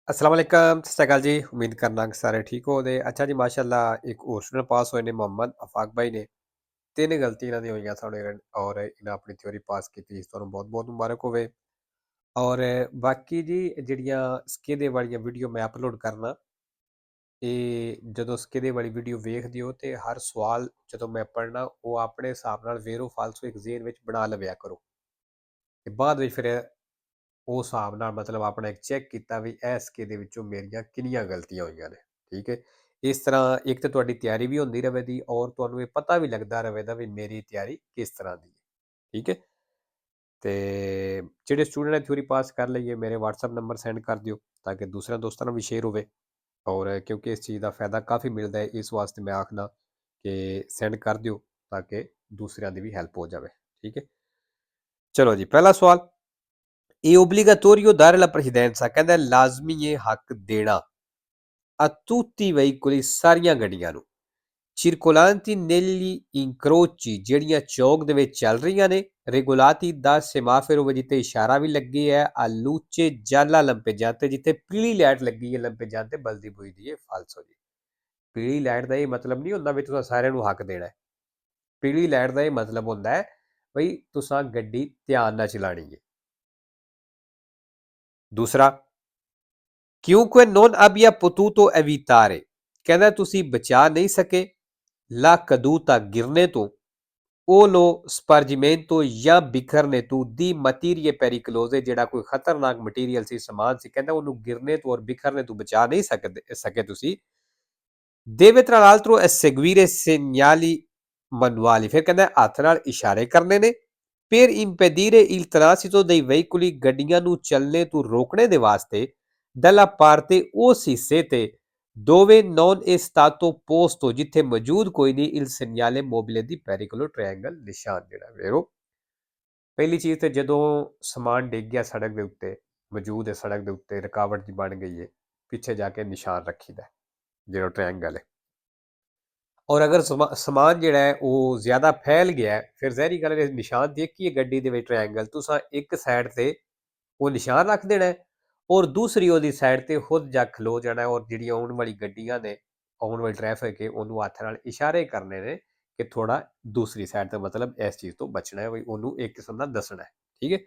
ਅਸਲਾਮੁਅਲੈਕਮ, ਸਤਿ ਸ਼੍ਰੀ ਅਕਾਲ ਜੀ। ਉਮੀਦ ਕਰਨਾ ਕਿ ਸਾਰੇ ਠੀਕ ਹੋਵੋਗੇ। ਅੱਛਾ ਜੀ, ਮਾਸ਼ਾਅੱਲਾ ਇੱਕ ਹੋਰ ਸਟੂਡੈਂਟ ਪਾਸ ਹੋਏ ਨੇ ਮੁਹੰਮਦ ਆਫਾਕ ਭਾਈ ਨੇ। 3 ਗਲਤੀ ਇਹਨਾਂ ਦੀ ਹੋਈਆਂ ਸਾਡੇ ਔਰ ਇਹਨਾਂ ਆਪਣੀ ਥਿਊਰੀ ਪਾਸ ਕੀਤੀ। ਇਸ ਤੁਹਾਨੂੰ ਬਹੁਤ-ਬਹੁਤ ਮੁਬਾਰਕ ਹੋਵੇ। ਔਰ ਬਾਕੀ ਜੀ ਜਿਹੜੀਆਂ ਸਕੇਦੇ ਵਾਲੀਆਂ ਵੀਡੀਓ ਮੈਂ ਅਪਲੋਡ ਕਰਨਾ, ਇਹ ਜਦੋਂ ਸਕੇਦੇ ਵਾਲੀ ਵੀਡੀਓ ਵੇਖਦੇ ਹੋ ਤੇ ਹਰ ਸਵਾਲ ਜਦੋਂ ਮੈਂ ਪੜ੍ਹਨਾ ਉਹ ਆਪਣੇ ਹਿਸਾਬ ਨਾਲ ਵੇਰੋ ਫਾਲਸੋ ਇੱਕ ਜ਼ੇਨ ਵਿੱਚ ਬਣਾ ਲਵਿਆ ਕਰੋ ਤੇ ਬਾਅਦ ਵਿੱਚ ਫਿਰ ਉਸ ਹਿਸਾਬ ਨਾਲ ਮਤਲਬ ਆਪਣਾ ਇੱਕ ਚੈੱਕ ਕੀਤਾ ਵੀ ਇਸ ਕੇ ਦੇ ਵਿੱਚੋਂ ਮੇਰੀਆਂ ਕਿੰਨੀਆਂ ਗਲਤੀਆਂ ਹੋਈਆਂ ਨੇ। ਠੀਕ ਹੈ, ਇਸ ਤਰ੍ਹਾਂ ਇੱਕ ਤਾਂ ਤੁਹਾਡੀ ਤਿਆਰੀ ਵੀ ਹੁੰਦੀ ਰਹੇ ਦੀ ਔਰ ਤੁਹਾਨੂੰ ਇਹ ਪਤਾ ਵੀ ਲੱਗਦਾ ਰਹੇਗਾ ਵੀ ਮੇਰੀ ਤਿਆਰੀ ਕਿਸ ਤਰ੍ਹਾਂ ਦੀ ਹੈ। ਠੀਕ ਹੈ, ਤੇ ਜਿਹੜੇ ਸਟੂਡੈਂਟ ਨੇ ਥਿਊਰੀ ਪਾਸ ਕਰ ਲਈਏ ਮੇਰੇ WhatsApp ਨੰਬਰ ਸੈਂਡ ਕਰ ਦਿਓ ਤਾਂ ਕਿ ਦੂਸਰਿਆਂ ਦੋਸਤਾਂ ਨੂੰ ਵੀ ਸ਼ੇਅਰ ਹੋਵੇ। ਔਰ ਕਿਉਂਕਿ ਇਸ ਚੀਜ਼ ਦਾ ਫਾਇਦਾ ਕਾਫੀ ਮਿਲਦਾ ਹੈ, ਇਸ ਵਾਸਤੇ ਮੈਂ ਆਖਣਾ ਕਿ ਸੈਂਡ ਕਰ ਦਿਓ ਤਾਂ ਕਿ ਦੂਸਰਿਆਂ ਦੀ ਵੀ ਹੈਲਪ ਹੋ ਜਾਵੇ। ਠੀਕ ਹੈ, ਚਲੋ ਜੀ ਪਹਿਲਾ ਸਵਾਲ, ਇਹ ਓਬਲੀਗਾਟੋਰੀਓ dare alla presidenza, ਕਹਿੰਦਾ ਲਾਜ਼ਮੀ ਇਹ ਹੱਕ ਦੇਣਾ a tutti i veicoli, ਸਾਰੀਆਂ ਗੱਡੀਆਂ ਨੂੰ circolanti negli incroci, ਜਿਹੜੀਆਂ ਚੌਕ ਦੇ ਵਿੱਚ ਚੱਲ ਰਹੀਆਂ ਨੇ, regolati da semaforo, ਜਿੱਥੇ ਇਸ਼ਾਰਾ ਵੀ ਲੱਗੀ ਹੈ, a luce gialla lampeggiante, ਜਿੱਥੇ ਪੀਲੀ ਲਾਈਟ ਲੱਗੀ ਹੈ lampeggiante ਬਲਦੀ ਬੁਝਦੀ ਹੈ। ਫਾਲਸੋ ਜੀ, ਪੀਲੀ ਲਾਈਟ ਦਾ ਇਹ ਮਤਲਬ ਨਹੀਂ ਹੁੰਦਾ ਵੀ ਤੁਸੀਂ ਸਾਰਿਆਂ ਨੂੰ ਹੱਕ ਦੇਣਾ ਹੈ। ਪੀਲੀ ਲਾਈਟ ਦਾ ਇਹ ਮਤਲਬ ਹੁੰਦਾ ਹੈ ਬਈ ਤੁਸੀਂ ਗੱਡੀ ਧਿਆਨ ਨਾਲ ਚਲਾਣੀ ਹੈ। ਦੂਸਰਾ, ਕਿਉਂਕਿ non abbia potuto evitare, ਕਹਿੰਦਾ ਤੁਸੀਂ ਬਚਾ ਨਹੀਂ ਸਕੇ la caduta, ਗਿਰਨੇ ਤੋਂ, ਉਹ ਲੋ ਸਪਰਜਮੈਂਟੋ, ਜਾਂ ਬਿਖਰਨੇ ਤੋਂ, ਦੀ ਮਟੀਰੀਏ ਪੈਰੀਕਲੋਜ਼ੇ, ਜਿਹੜਾ ਕੋਈ ਖਤਰਨਾਕ ਮਟੀਰੀਅਲ ਸੀ, ਸਮਾਨ ਸੀ, ਕਹਿੰਦਾ ਉਹਨੂੰ ਗਿਰਨੇ ਤੋਂ ਔਰ ਬਿਖਰਨੇ ਤੋਂ ਬਚਾ ਨਹੀਂ ਸਕੇ ਤੁਸੀਂ। deve tra l'altro seguire segnali manuali, ਫਿਰ ਕਹਿੰਦਾ ਹੱਥ ਨਾਲ ਇਸ਼ਾਰੇ ਕਰਨੇ ਨੇ, per impedire il transito dei veicoli, ਗੱਡੀਆਂ ਨੂੰ ਚੱਲਣੇ ਤੋਂ ਰੋਕਣੇ ਦੇ ਵਾਸਤੇ, dalla parte ਉਸ ਹਿੱਸੇ ਤੇ dove non è stato posto, ਜਿੱਥੇ ਮੌਜੂਦ ਕੋਈ ਨਹੀਂ, il segnale mobile, ਦੀ pericolo triangle, ਨਿਸ਼ਾਨ ਜਿਹੜਾ ਵੇਰੋ। ਪਹਿਲੀ ਚੀਜ਼ ਤੇ ਜਦੋਂ ਸਮਾਨ ਡਿੱਗ ਗਿਆ ਸੜਕ ਦੇ ਉੱਤੇ, ਮੌਜੂਦ ਹੈ ਸੜਕ ਦੇ ਉੱਤੇ, ਰੁਕਾਵਟ ਜੀ ਬਣ ਗਈ ਹੈ, ਪਿੱਛੇ ਜਾ ਕੇ ਨਿਸ਼ਾਨ ਰੱਖੀਦਾ ਜਿਹੜਾ ਟ੍ਰਾਇੰਗਲ ਹੈ। ਔਰ ਅਗਰ ਸਮਾਨ ਜਿਹੜਾ ਹੈ ਉਹ ਜ਼ਿਆਦਾ ਫੈਲ ਗਿਆ ਫਿਰ ਜ਼ਹਿਰੀ ਗੱਲ ਹੈ, ਨਿਸ਼ਾਨ ਦੇਖੀਏ ਗੱਡੀ ਦੇ ਵਿੱਚ ਟ੍ਰਾਇੰਗਲ, ਤੁਸੀਂ ਇੱਕ ਸਾਈਡ ਤੇ ਉਹ ਨਿਸ਼ਾਨ ਰੱਖ ਦੇਣਾ ਹੈ ਔਰ ਦੂਸਰੀ ਉਹਦੀ ਸਾਈਡ ਤੇ ਖੁਦ ਜਾ ਖਲੋ ਜਾਣਾ, ਔਰ ਜਿਹੜੀਆਂ ਆਉਣ ਵਾਲੀ ਗੱਡੀਆਂ ਨੇ, ਆਉਣ ਵਾਲੀ ਟ੍ਰੈਫਿਕ ਹੈ, ਉਹਨੂੰ ਹੱਥ ਨਾਲ ਇਸ਼ਾਰੇ ਕਰਨੇ ਨੇ ਕਿ ਥੋੜਾ ਦੂਸਰੀ ਸਾਈਡ ਤੇ, ਮਤਲਬ ਇਸ ਚੀਜ਼ ਤੋਂ ਬਚਣਾ ਹੈ, ਵੀ ਉਹਨੂੰ ਇੱਕ ਕਿਸਮ ਦਾ ਦੱਸਣਾ ਹੈ। ਠੀਕ ਹੈ,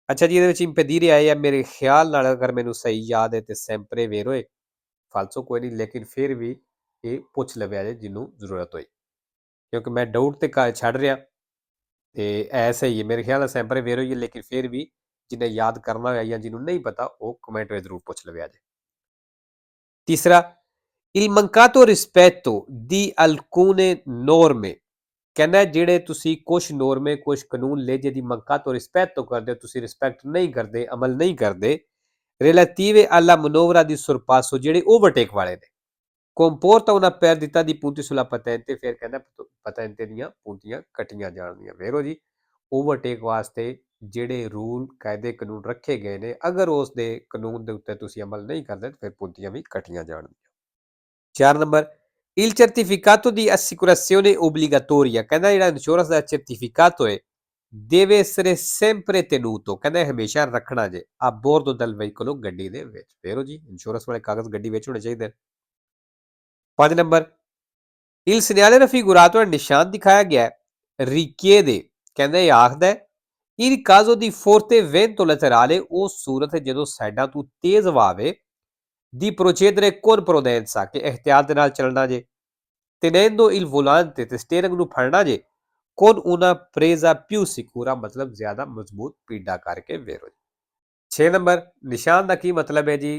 ਅੱਛਾ ਜੀ, ਇਹਦੇ ਵਿੱਚ ਇੰਪੀਡੀਰੇ ਆਏ ਆ ਮੇਰੇ ਖਿਆਲ ਨਾਲ, ਅਗਰ ਮੈਨੂੰ ਸਹੀ ਯਾਦ ਹੈ ਤੇ ਸੈਂਪਰੇ ਵੇਰੋਏ, ਫਾਲਸੋ ਕੋਈ ਨਹੀਂ, ਲੇਕਿਨ ਫਿਰ ਵੀ ਇਹ ਪੁੱਛ ਲਵਿਆ ਜੇ ਜਿਹਨੂੰ ਜ਼ਰੂਰਤ ਹੋਈ, ਕਿਉਂਕਿ ਮੈਂ ਡਾਊਟ ਤੇ ਛੱਡ ਰਿਹਾ ਤੇ ਐਸਾ ਹੀ ਹੈ ਮੇਰੇ ਖਿਆਲ ਨਾਲ ਸੈਂਪਰੇ ਵੇਰੋ ਹੀ ਹੈ, ਲੇਕਿਨ ਫਿਰ ਵੀ ਜਿਹਨੇ ਯਾਦ ਕਰਨਾ ਹੋਇਆ ਜਾਂ ਜਿਹਨੂੰ ਨਹੀਂ ਪਤਾ ਉਹ ਕਮੈਂਟ ਵਿੱਚ ਜ਼ਰੂਰ ਪੁੱਛ ਲਵਿਆ ਜੇ। ਤੀਸਰਾ, il mancato rispetto di alcune norme, ਕਹਿੰਦਾ ਜਿਹੜੇ ਤੁਸੀਂ ਕੁਝ ਨੋਰਮੇ, ਕੁਝ ਕਾਨੂੰਨ ਲੈ ਜਿਹਦੀ mancato rispetto ਕਰਦੇ ਹੋ, ਤੁਸੀਂ ਰਿਸਪੈਕਟ ਨਹੀਂ ਕਰਦੇ, ਅਮਲ ਨਹੀਂ ਕਰਦੇ, relative alla manovra di sorpasso, ਜਿਹੜੇ ਓਵਰਟੇਕ ਵਾਲੇ ਨੇ, comporta una perdita di punti sulla patente, ਫਿਰ ਕਹਿੰਦਾ ਪਤੈਂਤੇ ਦੀਆਂ ਪੂੰਤੀਆਂ ਕੱਟੀਆਂ ਜਾਣਗੀਆਂ। ਵੇਰੋ ਜੀ, ਓਵਰਟੇਕ ਵਾਸਤੇ ਜਿਹੜੇ ਰੂਲ ਕਾਇਦੇ ਕਾਨੂੰਨ ਰੱਖੇ ਗਏ ਨੇ, ਅਗਰ ਉਸ ਦੇ ਕਾਨੂੰਨ ਦੇ ਉੱਤੇ ਤੁਸੀਂ ਅਮਲ ਨਹੀਂ ਕਰਦੇ ਫਿਰ ਪੂੰਤੀਆਂ ਵੀ ਕੱਟੀਆਂ ਜਾਣਗੀਆਂ। 4 number, il certificato di assicurazione obbligatoria, ਕਹਿੰਦਾ ਜਿਹੜਾ ਇੰਸ਼ੋਰੈਂਸ ਦਾ ਸਰਟੀਫਿਕੇਟ ਹੋਏ deve essere sempre tenuto, ਕਹਿੰਦਾ ਹਮੇਸ਼ਾ ਰੱਖਣਾ ਜੇ ਆ bordo del veicolo, ਗੱਡੀ ਦੇ ਵਿੱਚ। ਵੇਰੋ ਜੀ, ਇੰਸ਼ੋਰੈਂਸ ਵਾਲੇ ਕਾਗਜ਼ ਗੱਡੀ ਵਿੱਚ ਹੋਣੇ ਚਾਹੀਦੇ। 5 ਨੰਬਰ, il segnale raffigurato, ਨਿਸ਼ਾਨ ਦਿਖਾਇਆ ਗਿਆ richiede, ਕਹਿੰਦਾ ਇਹ ਆਖਦਾ in caso di forte vento laterale, ਉਹ ਸੂਰਤ ਜਦੋਂ ਸਾਈਡਾਂ ਤੋਂ ਤੇਜ਼ ਹਵਾ ਆਵੇ, di procedere con prudenza, ਕਿ ਇhtiyat ਦੇ ਨਾਲ ਚੱਲਣਾ ਜੇ, tenendo il volante, ਤੇ ਸਟੀਅਰਿੰਗ ਨੂੰ ਫੜਨਾ ਜੇ, con una presa più sicura, ਮਤਲਬ ਜ਼ਿਆਦਾ ਮਜ਼ਬੂਤ ਪੀਡਾ ਕਰਕੇ। ਵੇਰੋ ਜੀ। 6 ਨੰਬਰ, ਨਿਸ਼ਾਨ ਦਾ ਕੀ ਮਤਲਬ ਹੈ ਜੀ,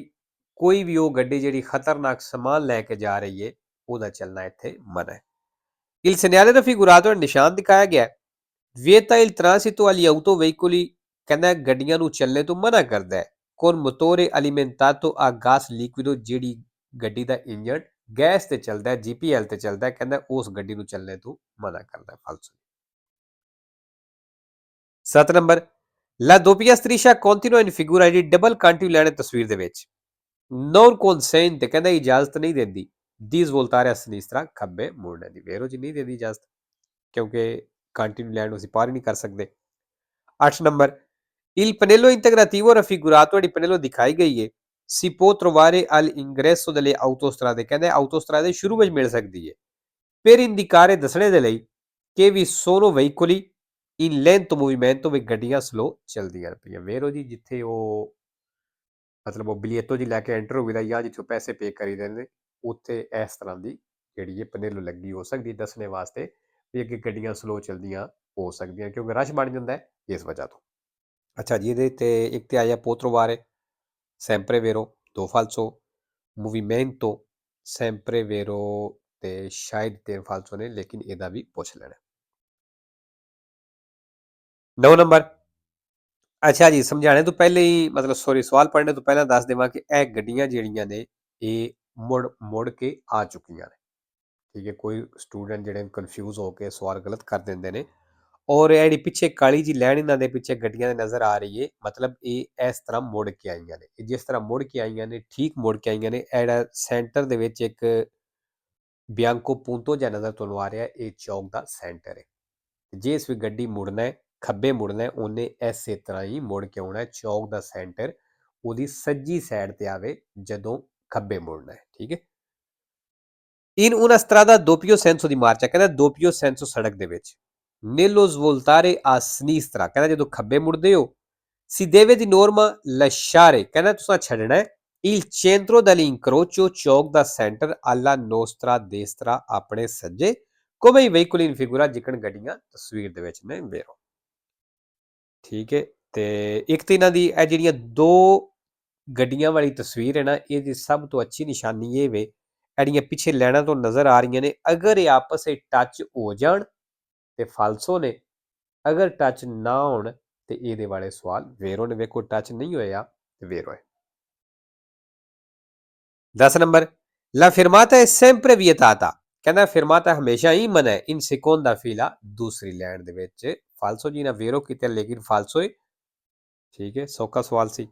ਕੋਈ ਵੀ ਉਹ ਗੱਡੀ ਜਿਹੜੀ ਖਤਰਨਾਕ ਸਮਾਨ ਲੈ ਕੇ ਜਾ ਰਹੀ ਹੈ ਉਹਦਾ ਚੱਲਣਾ ਇੱਥੇ ਮਨਾ ਹੈ। il segnale raffigurato, ਨਿਸ਼ਾਨ ਦਿਖਾਇਆ ਗਿਆ vieta il transito agli autoveicoli, ਕਹਿੰਦਾ ਗੱਡੀਆਂ ਨੂੰ ਚੱਲਣੇ ਤੋਂ ਮਨਾ ਕਰਦਾ ਹੈ, con motore alimentato a gas liquido, ਜਿਹੜੀ ਗੱਡੀ ਦਾ ਇੰਜਨ ਗੈਸ ਤੇ ਚੱਲਦਾ ਹੈ, GPL ਤੇ ਚੱਲਦਾ ਹੈ, ਕਹਿੰਦਾ ਉਸ ਗੱਡੀ ਨੂੰ ਚੱਲਣੇ ਤੋਂ ਮਨਾ ਕਰਦਾ ਹੈ। ਫਾਲਸੋ। 7 number, la doppia striscia continua in figura, ਜਿਹੜੀ ਡਬਲ ਕੰਟੀਨਿਊ ਲਾਈਨ ਤਸਵੀਰ ਦੇ ਵਿੱਚ, non consente, ਕਹਿੰਦਾ ਇਜਾਜ਼ਤ ਨਹੀਂ ਦਿੰਦੀ, ਦੀ ਸਵੋਲਤਾਰੇ a sinistra, ਖੱਬੇ ਮੁੜਨੇ ਦੀ। ਵੇਰੋ ਜੀ, ਨਹੀਂ ਦਿੰਦੀ ਇਜਾਜ਼ਤ, ਕਿਉਂਕਿ ਕੰਟੀਨਿਊ ਲਾਈਨ ਅਸੀਂ ਪਾਰ ਨਹੀਂ ਕਰ ਸਕਦੇ। 8 number, il pannello integrativo raffigurato, ਜਿਹੜੀ ਪਨੇਲੋ ਦਿਖਾਈ ਗਈ ਹੈ si può trovare all'ingresso delle autostrade, ਕਹਿੰਦੇ autostrade ਸ਼ੁਰੂ ਵਿੱਚ ਮਿਲ ਸਕਦੀ ਹੈ, per indicare ਦੱਸਣੇ ਦੇ ਲਈ ਕਿ ਵੀ sono veicoli in lento movimento, ਵੀ ਗੱਡੀਆਂ ਸਲੋ ਚੱਲਦੀਆਂ ਪਈਆਂ। ਵੇਰੋ ਜੀ ਜਿੱਥੇ ਉਹ ਮਤਲਬ ਉਹ ਬਲੀਏਤੋ ਜੀ ਲੈ ਕੇ ਐਂਟਰ ਹੋ ਗਈ ਜਾਂ ਜਿੱਥੋਂ ਪੈਸੇ ਪੇ ਕਰੀ ਦਿੰਦੇ, ਉੱਥੇ ਇਸ ਤਰ੍ਹਾਂ ਦੀ ਜਿਹੜੀ ਇਹ ਪਨੇਲੋ ਲੱਗੀ ਹੋ ਸਕਦੀ ਦੱਸਣੇ ਵਾਸਤੇ ਵੀ ਅੱਗੇ ਗੱਡੀਆਂ ਸਲੋ ਚੱਲਦੀਆਂ ਹੋ ਸਕਦੀਆਂ ਕਿਉਂਕਿ ਰਸ਼ ਬਣ ਜਾਂਦਾ ਹੈ ਇਸ ਵਜ੍ਹਾ ਤੋਂ। ਅੱਛਾ ਜੀ, ਇਹਦੇ ਤੇ ਇੱਕ ਤੇ ਆਇਆ ਪੋਤਰੋਵਾਰੇ sempre vero, do falso, movimento sempre vero ਤੇ ਸ਼ਾਇਦ ਤਿੰਨ ਫਾਲਸੋ ਨੇ ਲੇਕਿਨ ਇਹਦਾ ਵੀ ਪੁੱਛ ਲੈਣਾ। 9 ਨੰਬਰ, ਅੱਛਾ ਜੀ, ਸਮਝਾਣੇ ਤੋਂ ਪਹਿਲੇ ਹੀ ਮਤਲਬ ਸੌਰੀ ਸਵਾਲ ਪੜ੍ਹਨੇ ਤੋਂ ਪਹਿਲਾਂ ਦੱਸ ਦੇਵਾਂ ਕਿ ਇਹ ਗੱਡੀਆਂ ਜਿਹੜੀਆਂ ਨੇ ਇਹ ਮੁੜ ਕੇ ਆ ਚੁੱਕੀਆਂ ਨੇ। ਠੀਕ ਹੈ, ਕੋਈ ਸਟੂਡੈਂਟ ਜਿਹੜੇ ਕਨਫਿਊਜ਼ ਹੋ ਕੇ ਸਵਾਲ ਗਲਤ ਕਰ ਦਿੰਦੇ ਨੇ। ਔਰ ਇਹ ਜਿਹੜੀ ਪਿੱਛੇ ਕਾਲੀ ਜੀ ਲਾਈਨ ਇਹਨਾਂ ਦੇ ਪਿੱਛੇ ਗੱਡੀਆਂ ਦੇ ਨਜ਼ਰ ਆ ਰਹੀ ਹੈ, ਮਤਲਬ ਇਹ ਇਸ ਤਰ੍ਹਾਂ ਮੁੜ ਕੇ ਆਈਆਂ ਨੇ। ਇਹ ਜਿਸ ਤਰ੍ਹਾਂ ਮੁੜ ਕੇ ਆਈਆਂ ਨੇ ਠੀਕ ਮੁੜ ਕੇ ਆਈਆਂ ਨੇ। ਇਹ ਜਿਹੜਾ ਸੈਂਟਰ ਦੇ ਵਿੱਚ ਇੱਕ ਬਿਆੰਕੋ ਪੂੰਤੋ ਜਿਹਾ ਨਜ਼ਰ ਤੁਹਾਨੂੰ ਆ ਰਿਹਾ, ਇਹ ਚੌਕ ਦਾ ਸੈਂਟਰ ਹੈ। ਜੇ ਇਸ ਵੀ ਗੱਡੀ ਮੁੜਨਾ ਹੈ, ਖੱਬੇ ਮੁੜਨਾ ਹੈ, ਉਹਨੇ ਇਸੇ ਤਰ੍ਹਾਂ ਹੀ ਮੁੜ ਕੇ ਆਉਣਾ ਹੈ। ਚੌਕ ਦਾ ਸੈਂਟਰ ਉਹਦੀ ਸੱਜੀ ਸਾਈਡ ਤੇ ਆਵੇ ਜਦੋਂ ਖੱਬੇ ਮੁੜਨਾ ਹੈ। ਠੀਕ ਹੈ, in una strada a doppio senso di marcia, ਕਹਿੰਦਾ doppio senso ਸੜਕ ਦੇ ਵਿੱਚ nello svoltare a sinistra, ਕਹਿੰਦਾ ਜਦੋਂ ਖੱਬੇ ਮੁੜਦੇ ਹੋ si deve di norma lasciare, ਕਹਿੰਦਾ ਤੁਸੀਂ ਛੱਡਣਾ ਹੈ il centro dell'incrocio, ਚੌਕ ਦਾ ਸੈਂਟਰ alla nostra destra, ਆਪਣੇ ਸੱਜੇ come i veicoli in figura, ਜਿਕਣ ਗੱਡੀਆਂ ਤਸਵੀਰ ਦੇ ਵਿੱਚ ਨੇ ਵੇਰੋ। ਠੀਕ ਹੈ, ਤੇ ਇੱਕ ਤੇ ਇਹਨਾਂ ਦੀ ਇਹ ਜਿਹੜੀਆਂ ਦੋ ਗੱਡੀਆਂ ਵਾਲੀ ਤਸਵੀਰ ਹੈ ਨਾ, ਇਹਦੀ ਸਭ ਤੋਂ ਅੱਛੀ ਨਿਸ਼ਾਨੀ ਇਹ ਵੇ ਜਿਹੜੀਆਂ ਪਿੱਛੇ ਲੈਣਾ ਤੋਂ ਨਜ਼ਰ ਆ ਰਹੀਆਂ ਨੇ, ਅਗਰ ਇਹ ਆਪਸ ਵਿੱਚ ਟੱਚ ਹੋ ਜਾਣ ਤੇ ਫਾਲਸੋ ਨੇ, ਅਗਰ ਟੱਚ ਨਾ ਹੋਣ ਤੇ ਇਹਦੇ ਵਾਲੇ ਸਵਾਲ ਵੇਰੋ ਨੇ। ਵੇਖੋ ਟੱਚ ਨਹੀਂ ਹੋਇਆ ਤੇ ਵੇਰੋ ਹੈ। 10 ਨੰਬਰ, ਲਾ ਫਿਰਮਾਤਾ ਹੈ sempre vietata, ਕਹਿੰਦਾ ਫਿਰਮਾਤਾ ਹਮੇਸ਼ਾ ਹੀ ਮਨਾ ਹੈ in seconda fila, ਦੂਸਰੀ ਲਾਈਨ ਦੇ ਵਿੱਚ। ਫਾਲਸੋ ਜੀ ਨਾ ਵੇਰੋ ਕੀਤਾ ਲੇਕਿਨ ਫਾਲਸੋ ਹੈ। ਠੀਕ ਹੈ, ਸੌਖਾ ਸਵਾਲ ਸੀ।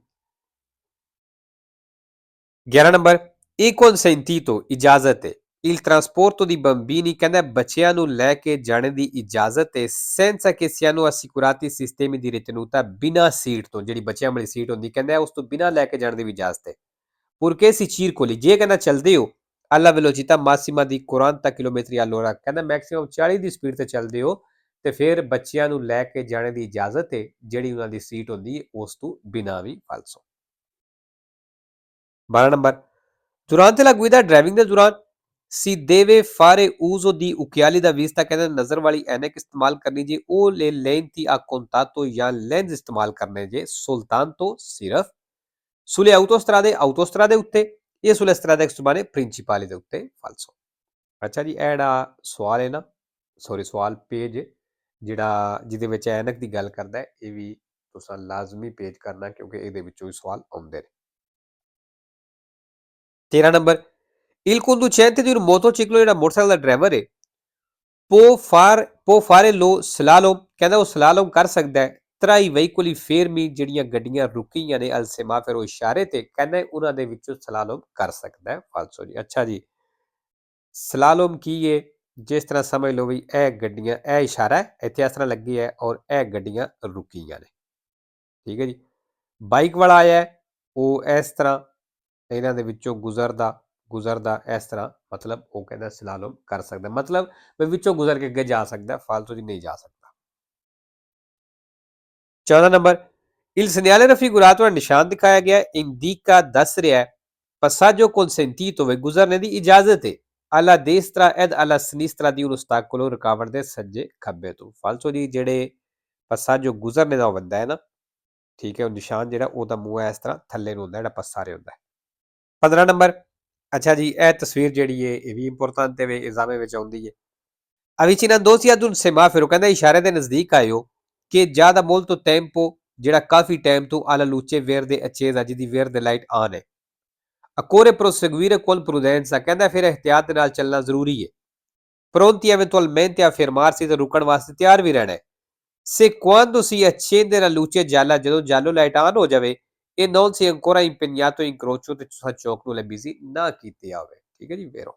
11 ਨੰਬਰ, ਇਹ consentito, ਇਜਾਜ਼ਤ ਹੈ il trasporto di bambini, ਕਹਿੰਦਾ ਬੱਚਿਆਂ ਨੂੰ ਲੈ ਕੇ ਜਾਣੇ ਦੀ ਇਜਾਜ਼ਤ ਹੈ senza che siano assicurati sistemi di ritenuta, ਬਿਨਾਂ ਸੀਟ ਤੋਂ, ਜਿਹੜੀ ਬੱਚਿਆਂ ਵਾਲੀ ਸੀਟ ਹੁੰਦੀ ਕਹਿੰਦਾ ਉਸ ਤੋਂ ਬਿਨਾਂ ਲੈ ਕੇ ਜਾਣ ਦੀ ਵੀ ਇਜਾਜ਼ਤ ਹੈ। purché si circoli, ਜੇ ਕਹਿੰਦਾ ਚੱਲਦੇ ਹੋ alla velocità massima di 40 km all'ora, ਕਹਿੰਦਾ ਮੈਕਸਿਮਮ 40 ਦੀ ਸਪੀਡ ਤੇ ਚੱਲਦੇ ਹੋ ਤੇ ਫਿਰ ਬੱਚਿਆਂ ਨੂੰ ਲੈ ਕੇ ਜਾਣੇ ਦੀ ਇਜਾਜ਼ਤ ਹੈ ਜਿਹੜੀ ਉਹਨਾਂ ਦੀ ਸੀਟ ਹੁੰਦੀ ਹੈ ਉਸ ਤੋਂ ਬਿਨਾਂ ਵੀ ਫਾਲਸੋ। 12 number, durante la guida, driving ਦੇ ਦੌਰਾਨ si deve fare uso di occhiali da vista, ਕਹਿੰਦਾ ਨਜ਼ਰ ਵਾਲੀ ਐਨਕ ਇਸਤੇਮਾਲ ਕਰਨੀ ਜੇ ਉਹ le lenti a contatto ਜਾਂ ਲੈਂਸ ਇਸਤੇਮਾਲ ਕਰਨੇ ਜੇ soltanto, ਸਿਰਫ sulle autostrade, autostrade ਉੱਤੇ, ਇਹ sulle strade extraeurbane principali ਦੇ ਉੱਤੇ ਫਾਲਸੋ। ਅੱਛਾ ਜੀ, ਇਹ ਜਿਹੜਾ ਸਵਾਲ ਹੈ ਨਾ, ਸੌਰੀ ਸਵਾਲ ਪੇਜ ਜਿਹੜਾ ਜਿਹਦੇ ਵਿੱਚ ਐਨਕ ਦੀ ਗੱਲ ਕਰਦਾ ਹੈ, ਇਹ ਵੀ ਤੁਸੀਂ ਲਾਜ਼ਮੀ ਪੇਜ ਕਰਨਾ ਕਿਉਂਕਿ ਇਹਦੇ ਵਿੱਚੋਂ ਵੀ ਸਵਾਲ ਆਉਂਦੇ ਨੇ। 13 number, il conducente di un motociclo, ਜਿਹੜਾ ਮੋਟਰਸਾਈਕਲ ਦਾ ਡਰਾਈਵਰ ਹੈ può fare lo slalom, ਕਹਿੰਦਾ ਉਹ ਸਲਾਲੋਮ ਕਰ ਸਕਦਾ ਹੈ tra i veicoli fermi, ਜਿਹੜੀਆਂ ਗੱਡੀਆਂ ਰੁਕੀਆਂ ਨੇ al semaforo, ਇਸ਼ਾਰੇ ਤੇ, ਕਹਿੰਦਾ ਉਹਨਾਂ ਦੇ ਵਿੱਚੋਂ ਸਲਾਲੋਮ ਕਰ ਸਕਦਾ ਹੈ ਫਾਲਸੋ ਜੀ। ਅੱਛਾ ਜੀ, ਸਲਾਲੋਮ ਕੀ ਹੈ, ਜਿਸ ਤਰ੍ਹਾਂ ਸਮਝ ਲਓ ਵੀ ਇਹ ਗੱਡੀਆਂ, ਇਹ ਇਸ਼ਾਰਾ ਹੈ ਇੱਥੇ ਇਸ ਤਰ੍ਹਾਂ ਲੱਗੀ ਹੈ ਔਰ ਇਹ ਗੱਡੀਆਂ ਰੁਕੀਆਂ ਨੇ। ਠੀਕ ਹੈ ਜੀ, ਬਾਈਕ ਵਾਲਾ ਆਇਆ ਉਹ ਇਸ ਤਰ੍ਹਾਂ ਇਹਨਾਂ ਦੇ ਵਿੱਚੋਂ ਗੁਜ਼ਰਦਾ ਇਸ ਤਰ੍ਹਾਂ, ਮਤਲਬ ਉਹ ਕਹਿੰਦਾ ਸਲਾਲੋਮ ਕਰ ਸਕਦਾ, ਮਤਲਬ ਵਿੱਚੋਂ ਗੁਜ਼ਰ ਕੇ ਅੱਗੇ ਜਾ ਸਕਦਾ, ਫਾਲਤੂ ਜੀ ਨਹੀਂ ਜਾ ਸਕਦਾ। 14 ਨੰਬਰ, il segnale raffigurato, ਨਿਸ਼ਾਨ ਦਿਖਾਇਆ ਗਿਆ indica, ਦੱਸ ਰਿਹਾ passaggio consentito, ਵੇ ਗੁਜ਼ਰਨੇ ਦੀ ਇਜਾਜ਼ਤ ਹੈ alla destra ed alla sinistra di un ostacolo, ਰੁਕਾਵਟ ਦੇ ਸੱਜੇ ਖੱਬੇ ਤੋਂ। ਫਾਲਤੂ ਜੀ ਜਿਹੜੇ passaggio ਗੁਜ਼ਰਨੇ ਦਾ ਬੰਦਾ ਹੈ ਨਾ, ਠੀਕ ਹੈ, ਉਹ ਨਿਸ਼ਾਨ ਜਿਹੜਾ ਉਹਦਾ ਮੂੰਹ ਹੈ ਇਸ ਤਰ੍ਹਾਂ ਥੱਲੇ ਨੂੰ ਹੁੰਦਾ, ਜਿਹੜਾ ਪਸਾਰੇ ਹੁੰਦਾ ਹੈ। 15 ਨੰਬਰ, ਅੱਛਾ ਜੀ, ਇਹ ਤਸਵੀਰ ਜਿਹੜੀ ਹੈ ਇਹ ਵੀ ਇੰਪੋਰਟੈਂਟ ਹੈ, ਐਗਜ਼ਾਮ ਵਿੱਚ ਆਉਂਦੀ ਹੈ। avvicinandosi ad un semaforo, ਕਹਿੰਦਾ ਇਸ਼ਾਰੇ ਦੇ ਨਜ਼ਦੀਕ ਆਇਓ ਕਿ ਜ਼ਿਆਦਾ molto tempo, ਜਿਹੜਾ ਕਾਫੀ ਟਾਈਮ ਤੋਂ alla luce verde accesa, ਜਿਹਦੀ verde ਲਾਈਟ ਆਨ ਹੈ। occorre proseguire con prudenza, ਕਹਿੰਦਾ ਫਿਰ ਇhtiyat ਦੇ ਨਾਲ ਚੱਲਣਾ ਜ਼ਰੂਰੀ ਹੈ। pronti eventualmente a fermarsi, ਤੇ ਰੁਕਣ ਵਾਸਤੇ ਤਿਆਰ ਵੀ ਰਹਿਣਾ ਹੈ। se quando si accende la luce gialla, ਜਦੋਂ ਜਾਲੋ ਲਾਈਟ ਆਨ ਹੋ ਜਾਵੇ e non si è ancora impegnato in incrocio, ਤੇ ਤੁਸੀਂ ਚੌਕ ਨੂੰ ਬਿਜ਼ੀ ਨਾ ਕੀਤੇ ਆਵੇ। ਠੀਕ ਹੈ ਜੀ ਵੇਰੋ।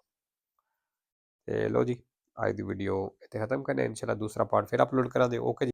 ਤੇ ਲੋ ਜੀ, ਅੱਜ ਦੀ ਵੀਡੀਓ ਇੱਥੇ ਖਤਮ ਕਰਨੇ, ਇਨਸ਼ਾਅੱਲਾ ਦੂਸਰਾ ਪਾਰਟ ਫਿਰ ਅਪਲੋਡ ਕਰਾਂਗੇ। ਓਕੇ ਜੀ।